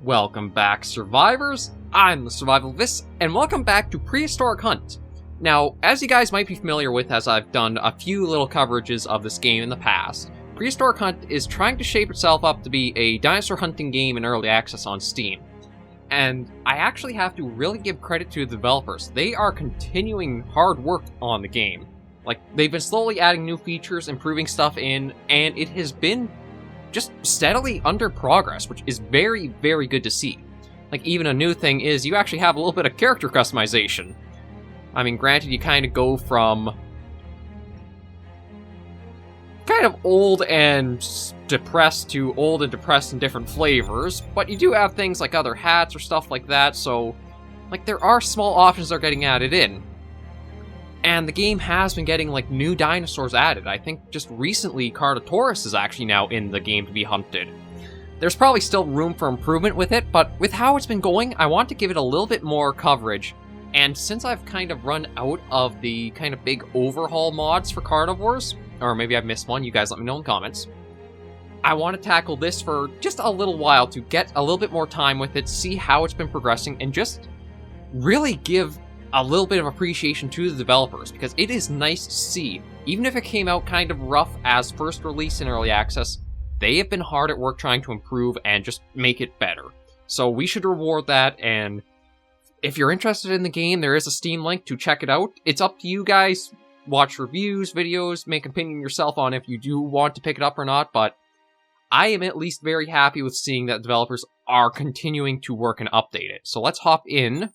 Welcome back, survivors! I'm the SurvivalVis, and welcome back to Prehistoric Hunt. Now, as you guys might be familiar with, as I've done a few little coverages of this game in the past, Prehistoric Hunt is trying to shape itself up to be a dinosaur hunting game in early access on Steam. And I actually have to really give credit to the developers. They are continuing hard work on the game. Like, they've been slowly adding new features, improving stuff in, and it has been just steadily under progress, which is very, very good to see. Like, even a new thing is you actually have a little bit of character customization. I mean, granted, you kind of go from kind of old and depressed to old and depressed in different flavors, but you do have things like other hats or stuff like that, so, like, there are small options that are getting added in. And the game has been getting, like, new dinosaurs added. I think just recently, Carnotaurus is actually now in the game to be hunted. There's probably still room for improvement with it, but with how it's been going, I want to give it a little bit more coverage. And since I've kind of run out of the kind of big overhaul mods for carnivores, or maybe I've missed one, you guys let me know in the comments, I want to tackle this for just a little while to get a little bit more time with it, see how it's been progressing, and just really give a little bit of appreciation to the developers, because it is nice to see. Even if it came out kind of rough as first release in early access, they have been hard at work trying to improve and just make it better. So we should reward that, and if you're interested in the game, there is a Steam link to check it out. It's up to you guys. Watch reviews, videos, make an opinion yourself on if you do want to pick it up or not, but I am at least very happy with seeing that developers are continuing to work and update it. So let's hop in.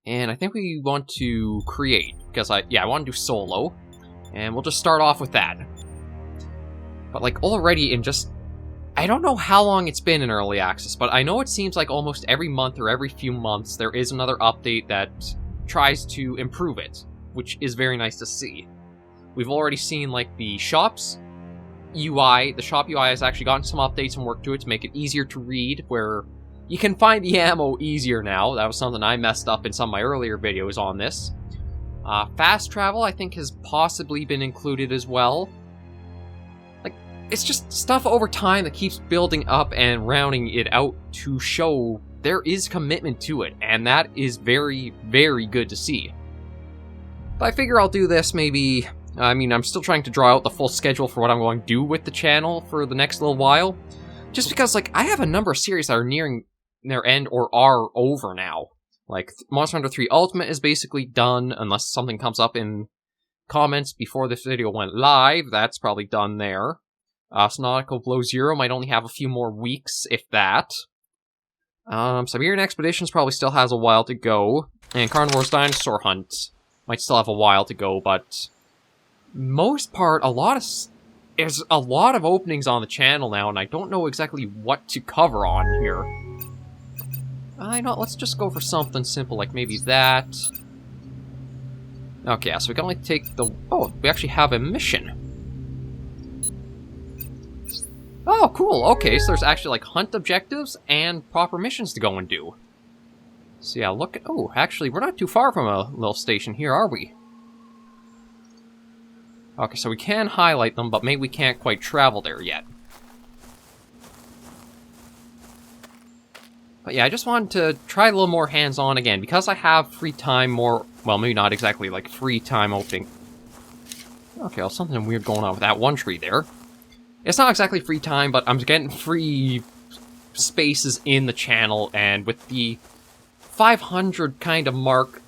And I think we want to create, because I want to do solo, and we'll just start off with that. But like already in just, I don't know how long it's been in early access, but I know it seems like almost every month or every few months there is another update that tries to improve it, which is very nice to see. We've already seen like the shop's UI, the shop UI has actually gotten some updates and work to it to make it easier to read, where you can find the ammo easier now. That was something I messed up in some of my earlier videos on this. Fast travel, I think, has possibly been included as well. Like, it's just stuff over time that keeps building up and rounding it out to show there is commitment to it, and that is very, very good to see. But I figure I'll do this maybe, I'm still trying to draw out the full schedule for what I'm going to do with the channel for the next little while. Just because, like, I have a number of series that are nearing their end or are over now. Like, Monster Hunter 3 Ultimate is basically done, unless something comes up in comments before this video went live. That's probably done there. Nautical Below Zero might only have a few more weeks, if that. Siberian Expeditions probably still has a while to go. And Carnivore's Dinosaur Hunt might still have a while to go, but most part, there's a lot of openings on the channel now, and I don't know exactly what to cover on here. Let's just go for something simple, like maybe that. Okay, so we can only take the... Oh, we actually have a mission. Oh, cool, okay, so there's actually, like, hunt objectives and proper missions to go and do. So yeah, look at... Oh, actually, we're not too far from a little station here, are we? Okay, so we can highlight them, but maybe we can't quite travel there yet. But yeah, I just wanted to try a little more hands-on again, because I have free time more... Well, maybe not exactly, like, free time opening. Okay, well, something weird going on with that one tree there. It's not exactly free time, but I'm getting free spaces in the channel, and with the 500 kind of mark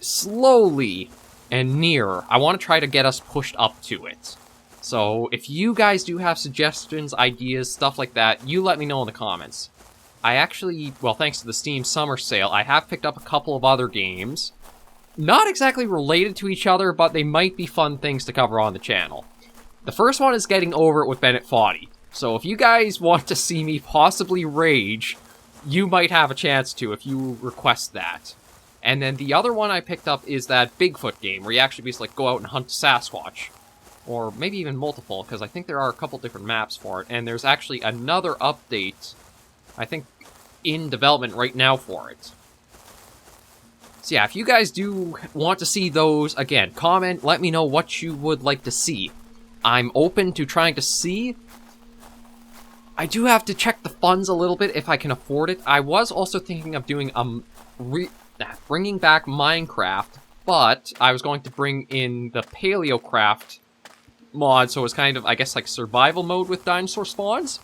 slowly and near, I want to try to get us pushed up to it. So, if you guys do have suggestions, ideas, stuff like that, you let me know in the comments. I actually, well, thanks to the Steam Summer Sale, I have picked up a couple of other games. Not exactly related to each other, but they might be fun things to cover on the channel. The first one is Getting Over It with Bennett Foddy. So if you guys want to see me possibly rage, you might have a chance to if you request that. And then the other one I picked up is that Bigfoot game, where you actually basically go out and hunt Sasquatch. Or maybe even multiple, because I think there are a couple different maps for it. And there's actually another update, I think, in development right now for it. So yeah, if you guys do want to see those, again, comment, let me know what you would like to see. I'm open to trying to see I do have to check the funds a little bit if I can afford it. I was also thinking of doing bringing back Minecraft, but I was going to bring in the Paleocraft mod, so it's kind of, I guess, like survival mode with dinosaur spawns.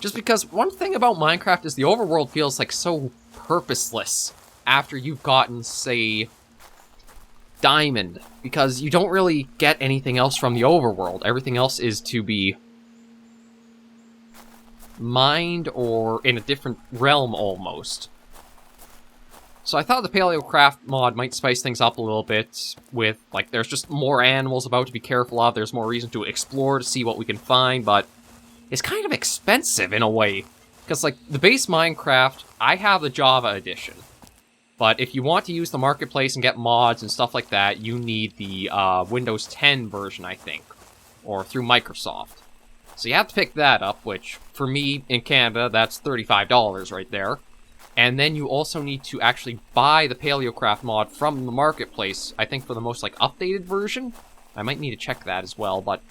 Just because one thing about Minecraft is the overworld feels like so purposeless after you've gotten, say, Diamond, because you don't really get anything else from the overworld. Everything else is to be mined or in a different realm almost. So I thought the Paleocraft mod might spice things up a little bit with, like, there's just more animals about to be careful of, there's more reason to explore to see what we can find, but it's kind of expensive in a way. Because, like, the base Minecraft, I have the Java edition. But if you want to use the marketplace and get mods and stuff like that, you need the Windows 10 version, I think. Or through Microsoft. So you have to pick that up, which, for me, in Canada, that's $35 right there. And then you also need to actually buy the Paleocraft mod from the marketplace, I think for the most, like, updated version. I might need to check that as well, but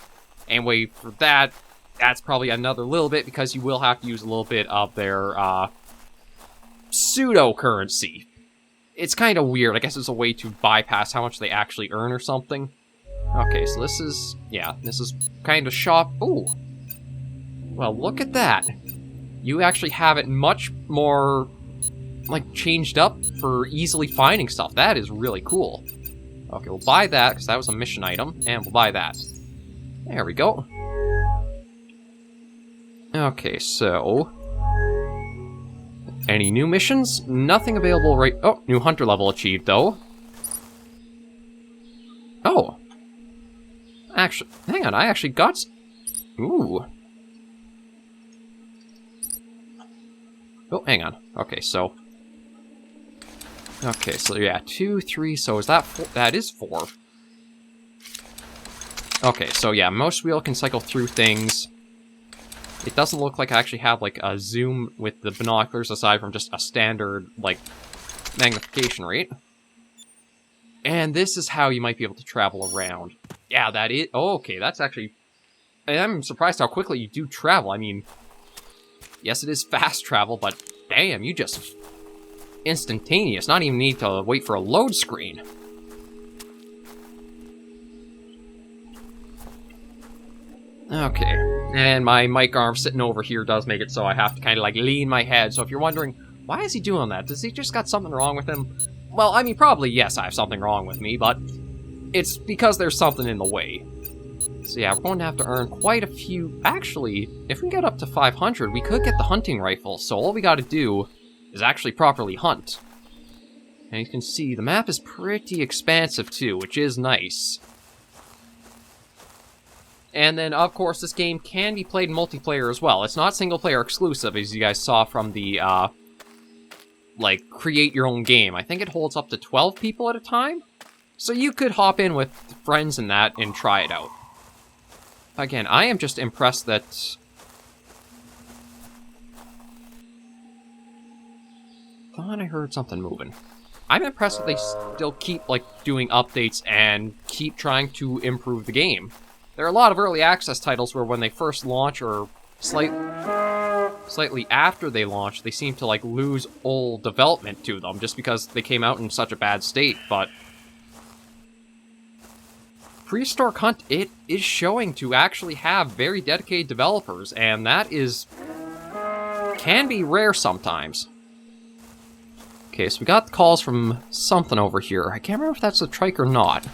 anyway, for that, that's probably another little bit, because you will have to use a little bit of their, pseudo-currency. It's kind of weird. I guess it's a way to bypass how much they actually earn or something. Okay, so this is, yeah, this is kind of shop. Ooh. Well, look at that. You actually have it much more, like, changed up for easily finding stuff. That is really cool. Okay, we'll buy that, because that was a mission item, and we'll buy that. There we go. Okay, so... any new missions? Nothing available right... oh, new hunter level achieved, though. Oh. Actually, hang on, I actually got... ooh. Oh, hang on. Okay, so... okay, so yeah, 2, 3, so is that 4? That is 4. Okay, so yeah, most wheel can cycle through things. It doesn't look like I actually have, like, a zoom with the binoculars aside from just a standard, like, magnification rate. And this is how you might be able to travel around. Yeah, that is... oh, okay, that's actually... I'm surprised how quickly you do travel. I mean, yes, it is fast travel, but damn, you just... instantaneous. Not even need to wait for a load screen. Okay, and my mic arm sitting over here does make it so I have to kind of, like, lean my head. So if you're wondering, why is he doing that? Does he just got something wrong with him? Well, I mean, probably, yes, I have something wrong with me, but it's because there's something in the way. So yeah, we're going to have to earn quite a few... actually, if we get up to 500, we could get the hunting rifle. So all we got to do is actually properly hunt. And you can see the map is pretty expansive too, which is nice. And then, of course, this game can be played in multiplayer as well. It's not single-player exclusive, as you guys saw from the, like, create your own game. I think it holds up to 12 people at a time. So you could hop in with friends and that and try it out. Again, I am just impressed that... thought I heard something moving. I'm impressed that they still keep, like, doing updates and keep trying to improve the game. There are a lot of early access titles where when they first launch or slightly after they launch, they seem to, like, lose old development to them just because they came out in such a bad state, but... Prehistoric Hunt, it is showing to actually have very dedicated developers, and that is... can be rare sometimes. Okay, so we got calls from something over here. I can't remember if that's a trike or not.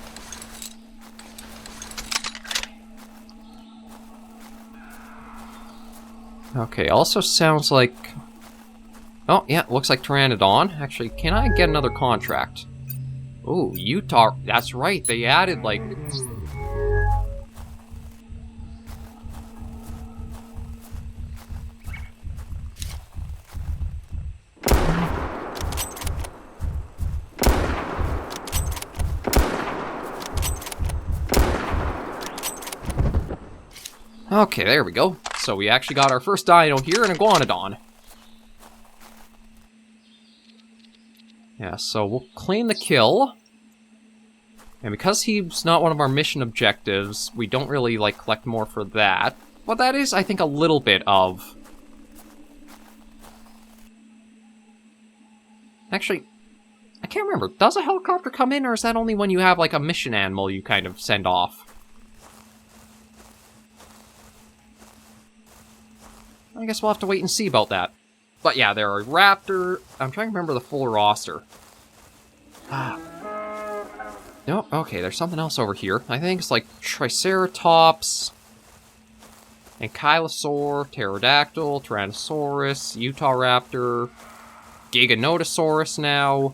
Okay, also sounds like... oh, yeah, looks like Pteranodon. Actually, can I get another contract? Ooh, Utah... that's right, they added, like... okay, there we go. So we actually got our first dino here, an Iguanodon. Yeah, so we'll claim the kill. And because he's not one of our mission objectives, we don't really, like, collect more for that. But that is, I think, a little bit of... Actually, I can't remember. Does a helicopter come in, or is that only when you have, like, a mission animal you kind of send off? I guess we'll have to wait and see about that. But yeah, there are raptor... I'm trying to remember the full roster. No, okay, there's something else over here. I think it's like Triceratops, Ankylosaur, Pterodactyl, Tyrannosaurus, Utahraptor, Giganotosaurus now.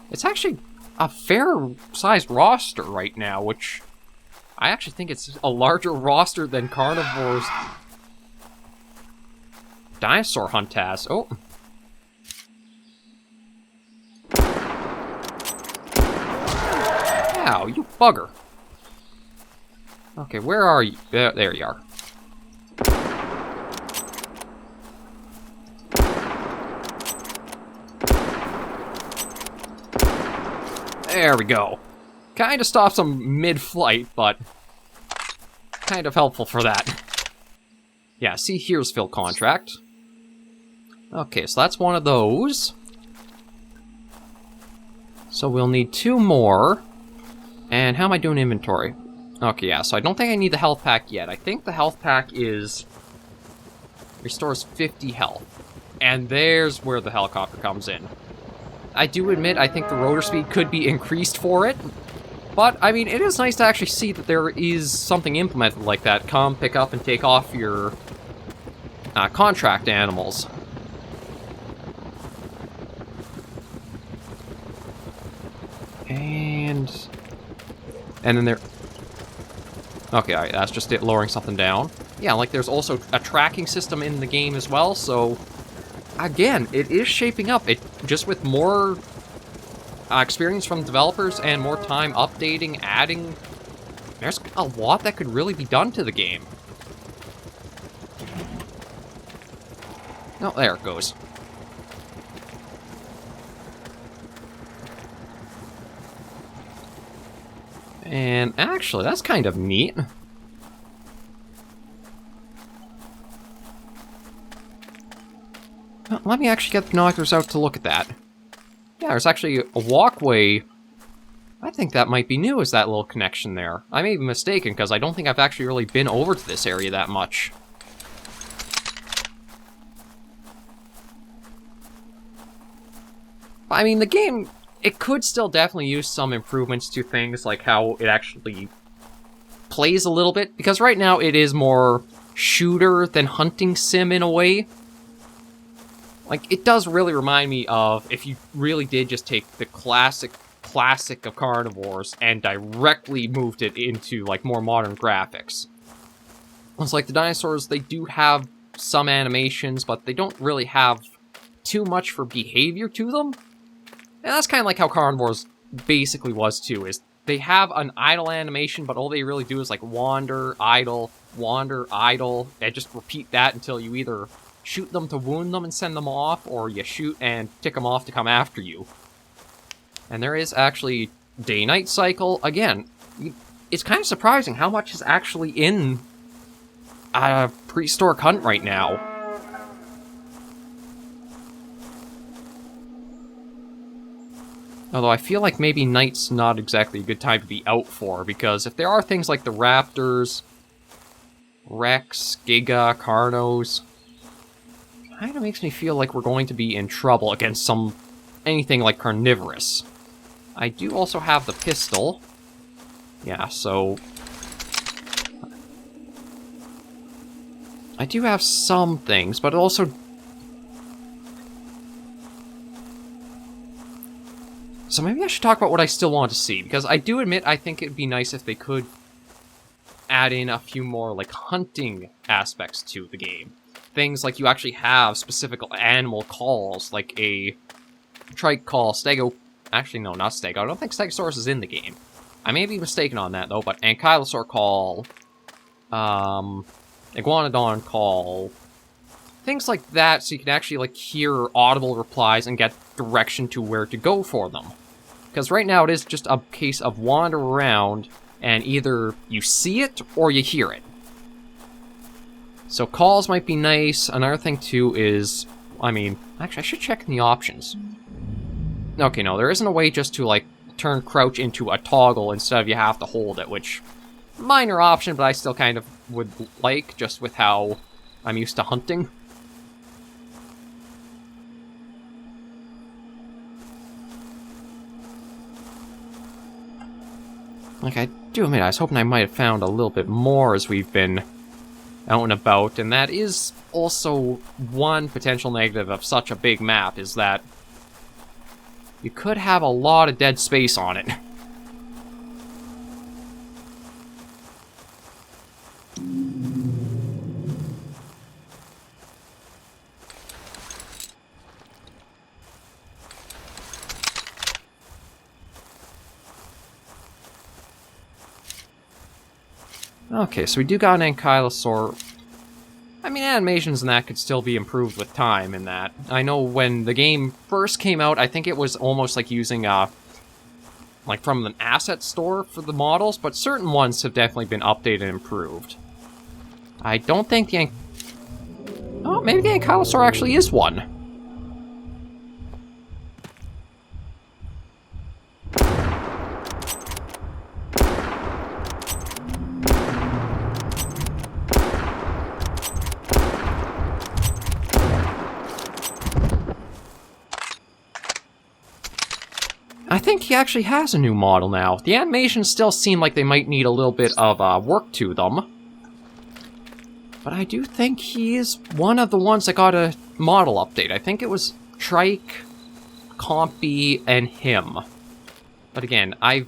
It's actually a fair-sized roster right now, which I actually think it's a larger roster than Carnivore's Dinosaur Hunt has. Oh. Ow, you bugger. Okay, where are you? There you are. There we go. Kind of stops them mid-flight, but kind of helpful for that. Yeah, see, here's fill contract. Okay, so that's one of those. So we'll need 2 more. And how am I doing inventory? Okay, yeah, so I don't think I need the health pack yet. I think the health pack restores 50 health. And there's where the helicopter comes in. I do admit I think the rotor speed could be increased for it. But, I mean, it is nice to actually see that there is something implemented like that. Come, pick up, and take off your contract animals. And then there... Okay, alright, that's just it lowering something down. Yeah, like there's also a tracking system in the game as well, so... Again, it is shaping up. It just with more experience from developers and more time updating, adding... There's a lot that could really be done to the game. Oh, there it goes. And actually, that's kind of neat. Well, let me actually get the binoculars out to look at that. Yeah, there's actually a walkway. I think that might be new, is that little connection there. I may be mistaken, because I don't think I've actually really been over to this area that much. I mean, the game, it could still definitely use some improvements to things, like how it actually plays a little bit, because right now it is more shooter than hunting sim in a way. Like, it does really remind me of if you really did just take the classic of carnivores and directly moved it into, like, more modern graphics. It's like the dinosaurs, they do have some animations, but they don't really have too much for behavior to them. And that's kind of like how carnivores basically was, too, is they have an idle animation, but all they really do is, like, wander, idle, and just repeat that until you either shoot them to wound them and send them off, or you shoot and tick them off to come after you. And there is actually day-night cycle. Again, it's kind of surprising how much is actually in Prehistoric Hunt right now. Although I feel like maybe night's not exactly a good time to be out for, because if there are things like the raptors, Rex, Giga, Carnos, kind of makes me feel like we're going to be in trouble against anything like carnivorous. I do also have the pistol. Yeah, so I do have some things, but also... So maybe I should talk about what I still want to see, because I do admit I think it'd be nice if they could add in a few more, like, hunting aspects to the game. Things like you actually have specific animal calls, like a trike call, stego... Actually, no, not stego. I don't think Stegosaurus is in the game. I may be mistaken on that, though, but Ankylosaur call, Iguanodon call, things like that, so you can actually, like, hear audible replies and get direction to where to go for them. Because right now it is just a case of wander around, and either you see it or you hear it. So calls might be nice. Another thing too is, I mean, actually I should check in the options. Okay, no, there isn't a way just to like turn crouch into a toggle instead of you have to hold it, which minor option, but I still kind of would like, just with how I'm used to hunting. Like, I do admit, I was hoping I might have found a little bit more as we've been out and about, and that is also one potential negative of such a big map, is that you could have a lot of dead space on it. Okay, so we do got an ankylosaur. I mean, animations and that could still be improved with time in that. I know when the game first came out, I think it was almost like using, like from an asset store for the models, but certain ones have definitely been updated and improved. I don't think the oh, maybe the ankylosaur actually is one. I think he actually has a new model now. The animations still seem like they might need a little bit of work to them. But I do think he is one of the ones that got a model update. I think it was Trike, Compy, and him. But again, I've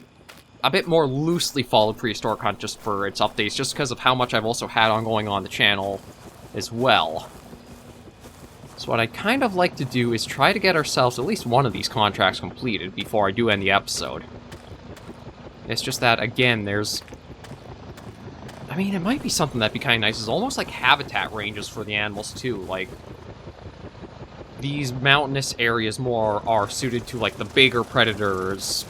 a bit more loosely followed Prehistoric Hunt just for its updates, just because of how much I've also had ongoing on the channel as well. So what I kind of like to do is try to get ourselves at least one of these contracts completed before I do end the episode. It's just that, again, there's... I mean, it might be something that'd be kind of nice. It's almost like habitat ranges for the animals, too. Like, these mountainous areas more are suited to, like, the bigger predators,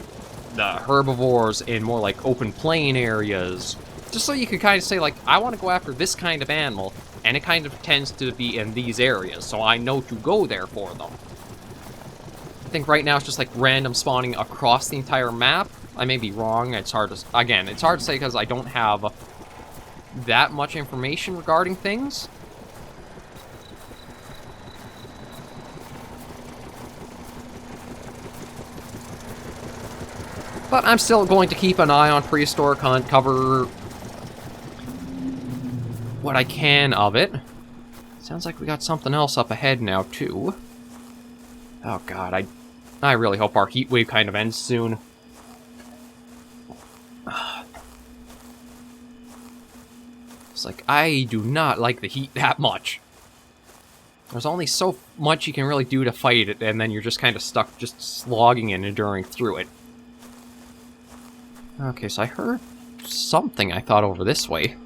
the herbivores in more, like, open plain areas. Just so you could kind of say, like, I want to go after this kind of animal, and it kind of tends to be in these areas, so I know to go there for them. I think right now it's just, like, random spawning across the entire map. I may be wrong. It's hard to... Again, it's hard to say because I don't have that much information regarding things. But I'm still going to keep an eye on Prehistoric Hunt, cover what I can of it. Sounds like we got something else up ahead now, too. Oh god, I really hope our heat wave kind of ends soon. It's like, I do not like the heat that much. There's only so much you can really do to fight it, and then you're just kind of stuck just slogging and enduring through it. Okay, so I heard something, I thought, over this way.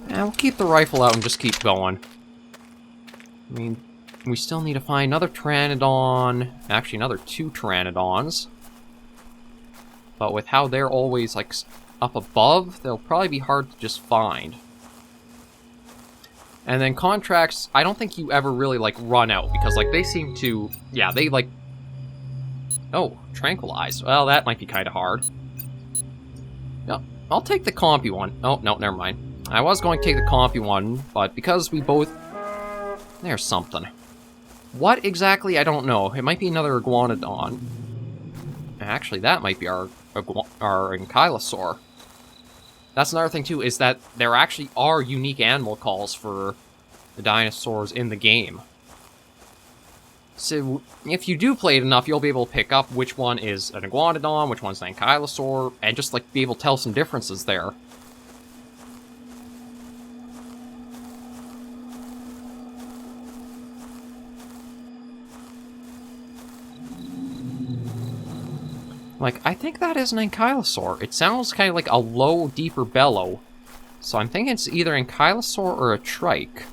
And we'll keep the rifle out and just keep going. I mean, we still need to find another Pteranodon, actually another 2 Pteranodons. But with how they're always, like, up above, they'll probably be hard to just find. And then contracts, I don't think you ever really, like, run out, because, like, they seem to, yeah, they, like... Oh, tranquilize. Well, that might be kind of hard. No, I'll take the compy one. Oh, no, never mind. I was going to take the compy one, but because we both... There's something. What exactly, I don't know. It might be another iguanodon. Actually, that might be our ankylosaur. That's another thing, too, is that there actually are unique animal calls for the dinosaurs in the game. So, if you do play it enough, you'll be able to pick up which one is an iguanodon, which one's an ankylosaur, and just, like, be able to tell some differences there. Like, I think that is an ankylosaur. It sounds kind of like a low, deeper bellow. So I'm thinking it's either an Ankylosaur or a trike.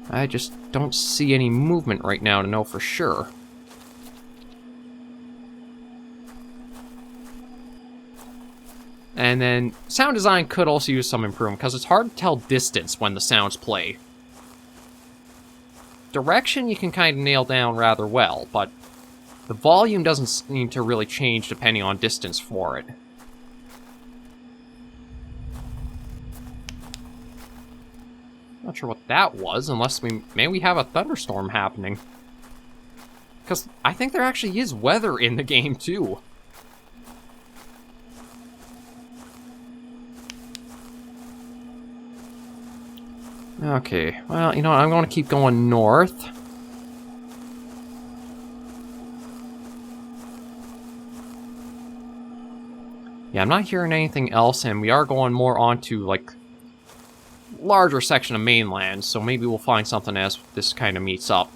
I just don't see any movement right now to know for sure. And then sound design could also use some improvement, because it's hard to tell distance when the sounds play. Direction you can kind of nail down rather well, but the volume doesn't seem to really change depending on distance for it. Not sure what that was, unless maybe we have a thunderstorm happening. Because I think there actually is weather in the game, too. Okay, well, you know what, I'm going to keep going north. Yeah, I'm not hearing anything else, and we are going more onto, like, larger section of mainland, so maybe we'll find something as this kind of meets up.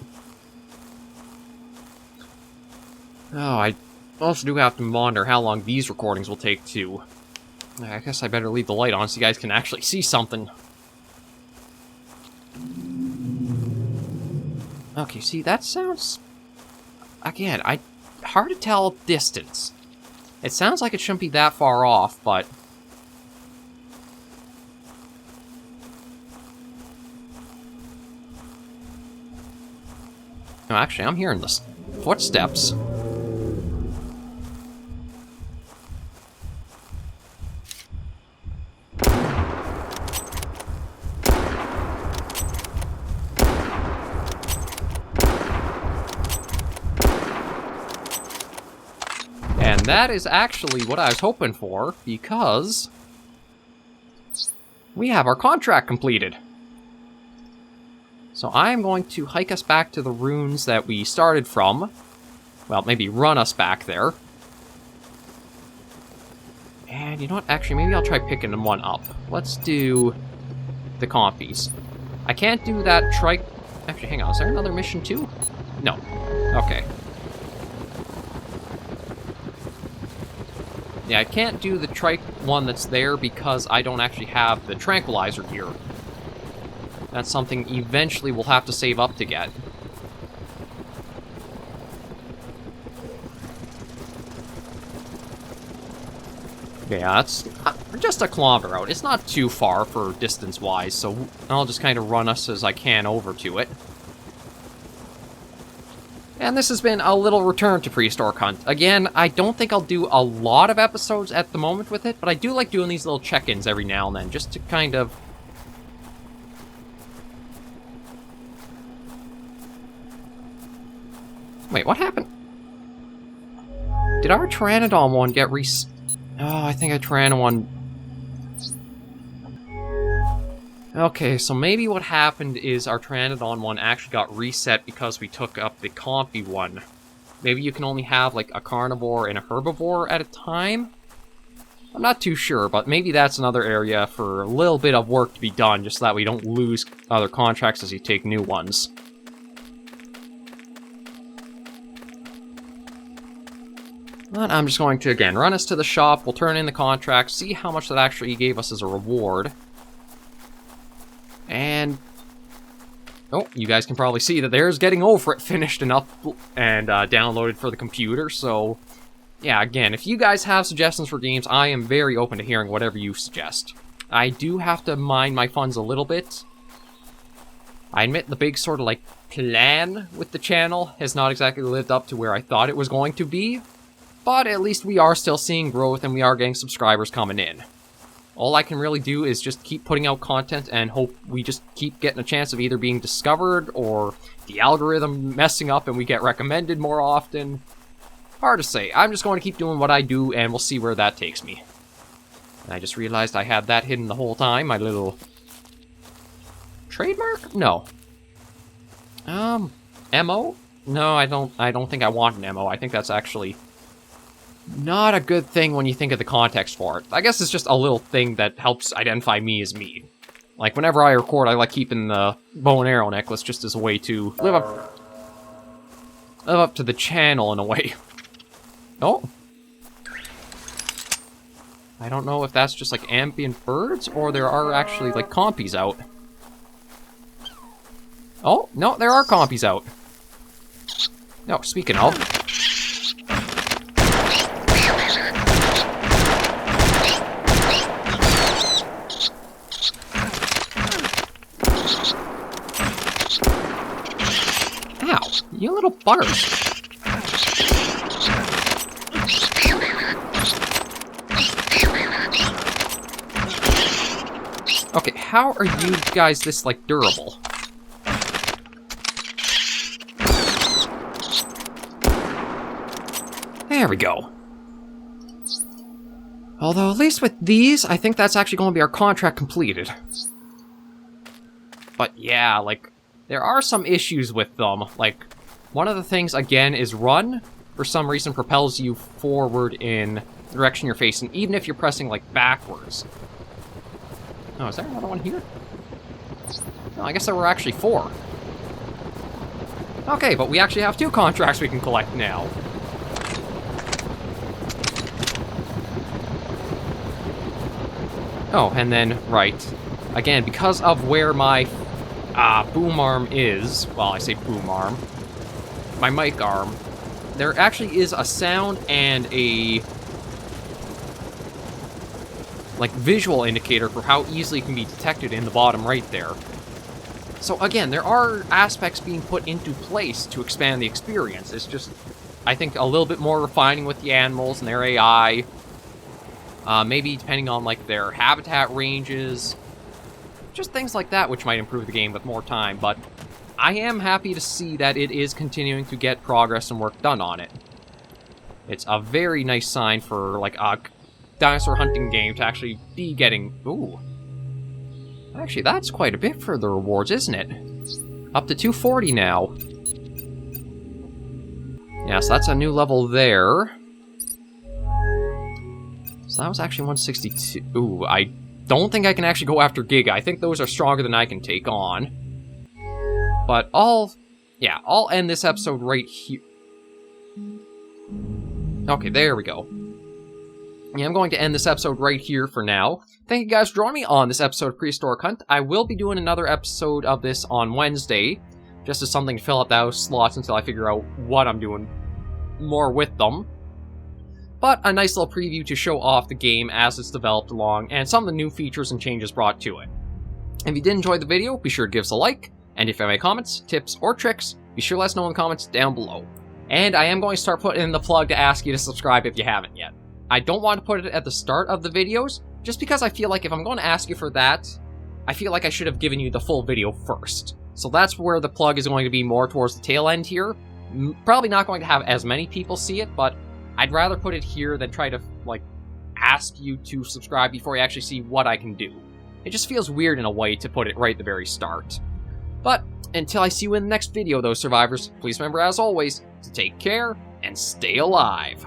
Oh, I also do have to wonder how long these recordings will take, too. I guess I better leave the light on so you guys can actually see something. Okay, see, that sounds... Again, hard to tell distance. It sounds like it shouldn't be that far off, but... No, actually, I'm hearing the footsteps. And that is actually what I was hoping for, because we have our contract completed. So I'm going to hike us back to the ruins that we started from. Well, maybe run us back there. And you know what? Actually, maybe I'll try picking one up. Let's do the compies. I can't do that trike... Actually, hang on. Is there another mission too? No. Okay. Yeah, I can't do the trike one that's there because I don't actually have the tranquilizer gear. That's something eventually we'll have to save up to get. Yeah, it's just a kilometer out. It's not too far for distance-wise, so I'll just kind of run us as I can over to it. And this has been a little return to Prehistoric Hunt. Again, I don't think I'll do a lot of episodes at the moment with it, but I do like doing these little check-ins every now and then, just to kind of... Wait, what happened? Did our Pteranodon one get Oh, I think our Pteranodon one... Okay, so maybe what happened is our Pteranodon one actually got reset because we took up the Compy one. Maybe you can only have, like, a carnivore and a herbivore at a time? I'm not too sure, but maybe that's another area for a little bit of work to be done, just so that we don't lose other contracts as you take new ones. But I'm just going to, again, run us to the shop, we'll turn in the contract, see how much that actually gave us as a reward. And... oh, you guys can probably see that there's Getting Over It finished and up and downloaded for the computer, so... yeah, again, if you guys have suggestions for games, I am very open to hearing whatever you suggest. I do have to mind my funds a little bit. I admit the big sort of, like, plan with the channel has not exactly lived up to where I thought it was going to be. But at least we are still seeing growth and we are getting subscribers coming in. All I can really do is just keep putting out content and hope we just keep getting a chance of either being discovered or the algorithm messing up and we get recommended more often. Hard to say. I'm just going to keep doing what I do and we'll see where that takes me. And I just realized I had that hidden the whole time, my little... trademark? No. MO? No, I don't think I want an MO. I think that's actually... not a good thing when you think of the context for it. I guess it's just a little thing that helps identify me as me. Like, whenever I record, I like keeping the bow and arrow necklace just as a way to live up to the channel in a way. Oh. I don't know if that's just like ambient birds or there are actually like compies out. Oh, no, there are compies out. No, speaking of. Ow, you little buggers. Okay, how are you guys this, like, durable? There we go. Although, at least with these, I think that's actually going to be our contract completed. But yeah, like, there are some issues with them. Like, one of the things, again, is run, for some reason, propels you forward in the direction you're facing, even if you're pressing, like, backwards. Oh, is there another one here? No, I guess there were actually 4. Okay, but we actually have 2 contracts we can collect now. Oh, and then, right. Again, because of where my boom arm is, well, I say boom arm, my mic arm, there actually is a sound and a like visual indicator for how easily it can be detected in the bottom right there. So again, there are aspects being put into place to expand the experience. It's just, I think, a little bit more refining with the animals and their AI. Maybe depending on like their habitat ranges. Just things like that which might improve the game with more time, but I am happy to see that it is continuing to get progress and work done on it. It's a very nice sign for like a dinosaur hunting game to actually be getting... Ooh. Actually, that's quite a bit for the rewards, isn't it? Up to 240 now. Yeah, so that's a new level there. So that was actually 162. Ooh, I don't think I can actually go after Giga. I think those are stronger than I can take on. But I'll end this episode right here. Okay, there we go. Yeah, I'm going to end this episode right here for now. Thank you guys for joining me on this episode of Prehistoric Hunt. I will be doing another episode of this on Wednesday, just as something to fill up those slots until I figure out what I'm doing more with them. But a nice little preview to show off the game as it's developed along, and some of the new features and changes brought to it. If you did enjoy the video, be sure to give us a like, and if you have any comments, tips, or tricks, be sure to let us know in the comments down below. And I am going to start putting in the plug to ask you to subscribe if you haven't yet. I don't want to put it at the start of the videos, just because I feel like if I'm going to ask you for that, I feel like I should have given you the full video first. So that's where the plug is going to be more towards the tail end here. Probably not going to have as many people see it, but I'd rather put it here than try to, like, ask you to subscribe before you actually see what I can do. It just feels weird in a way to put it right at the very start. But until I see you in the next video, though, survivors, please remember, as always, to take care and stay alive.